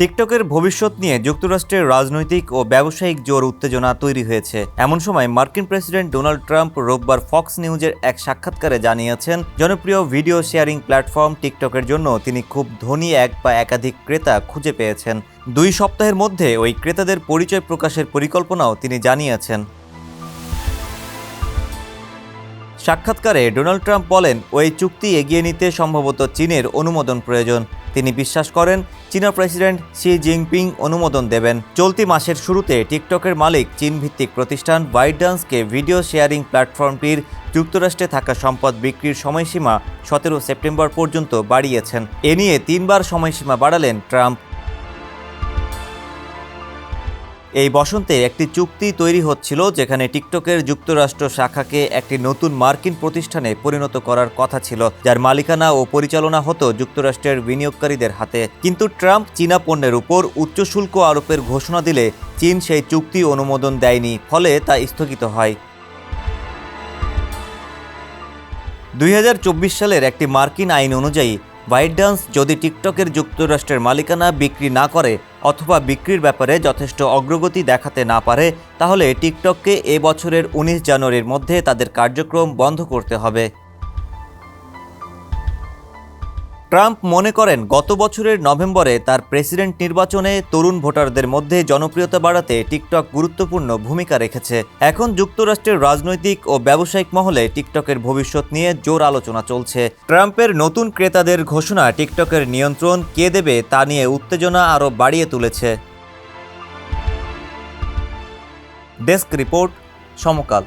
টিকটকের ভবিষ্যৎ নিয়ে যুক্তরাষ্ট্রের রাজনৈতিক ও ব্যবসায়িক জোর উত্তেজনা তৈরি হয়েছে। এমন সময় মার্কিন প্রেসিডেন্ট ডোনাল্ড ট্রাম্প রোববার ফক্স নিউজের এক সাক্ষাৎকারে জানিয়েছেন, জনপ্রিয় ভিডিও শেয়ারিং প্ল্যাটফর্ম টিকটকের জন্য তিনি খুব ধনী এক বা একাধিক ক্রেতা খুঁজে পেয়েছেন। 2 সপ্তাহের মধ্যে ওই ক্রেতাদের পরিচয় প্রকাশের পরিকল্পনাও তিনি জানিয়েছেন। সাক্ষাৎকারে ডোনাল্ড ট্রাম্প বলেন, ওই চুক্তি এগিয়ে নিতে সম্ভবত চীনের অনুমোদন প্রয়োজন। তিনি বিশ্বাস করেন চীনা প্রেসিডেন্ট শি জিনপিং অনুমোদন দেবেন। চলতি মাসের শুরুতে টিকটকের মালিক চীন ভিত্তিক প্রতিষ্ঠান বাইটডান্সকে ভিডিও শেয়ারিং প্ল্যাটফর্মটির যুক্তরাষ্ট্রে থাকা সম্পদ বিক্রির সময়সীমা 17 সেপ্টেম্বর পর্যন্ত বাড়িয়েছেন। এ নিয়ে 3 বার সময়সীমা বাড়ালেন ট্রাম্প। এই বসন্তে একটি চুক্তি তৈরি হচ্ছিল, যেখানে টিকটকের যুক্তরাষ্ট্র শাখাকে একটি নতুন মার্কিন প্রতিষ্ঠানে পরিণত করার কথা ছিল, যার মালিকানা ও পরিচালনা হতো যুক্তরাষ্ট্রের বিনিয়োগকারীদের হাতে। কিন্তু ট্রাম্প চীনা পণ্যের উপর উচ্চ শুল্ক আরোপের ঘোষণা দিলে চীন সেই চুক্তি অনুমোদন দেয়নি, ফলে তা স্থগিত হয়। 2024 সালের একটি মার্কিন আইন অনুযায়ী বাইটডান্স যদি টিকটকের যুক্তরাষ্ট্রের মালিকানা বিক্রি না করে অথবা বিক্রির ব্যাপারে যথেষ্ট অগ্রগতি দেখাতে না পারে, তাহলে টিকটককে এ বছরের 19 জানুয়ারির মধ্যে তাদের কার্যক্রম বন্ধ করতে হবে। ট্রাম্প মনে করেন গত বছরের নভেম্বরে তার প্রেসিডেন্ট নির্বাচনে তরুণ ভোটারদের মধ্যে জনপ্রিয়তা বাড়াতে টিকটক গুরুত্বপূর্ণ ভূমিকা রেখেছে। এখন যুক্তরাষ্ট্রের রাজনৈতিক ও ব্যবসায়িক মহলে টিকটকের ভবিষ্যৎ নিয়ে জোর আলোচনা চলছে। ট্রাম্পের নতুন ক্রেতাদের ঘোষণা টিকটকের নিয়ন্ত্রণ কে দেবে তা নিয়ে উত্তেজনা আরও বাড়িয়ে তুলেছে। ডেস্ক রিপোর্ট, সমকাল।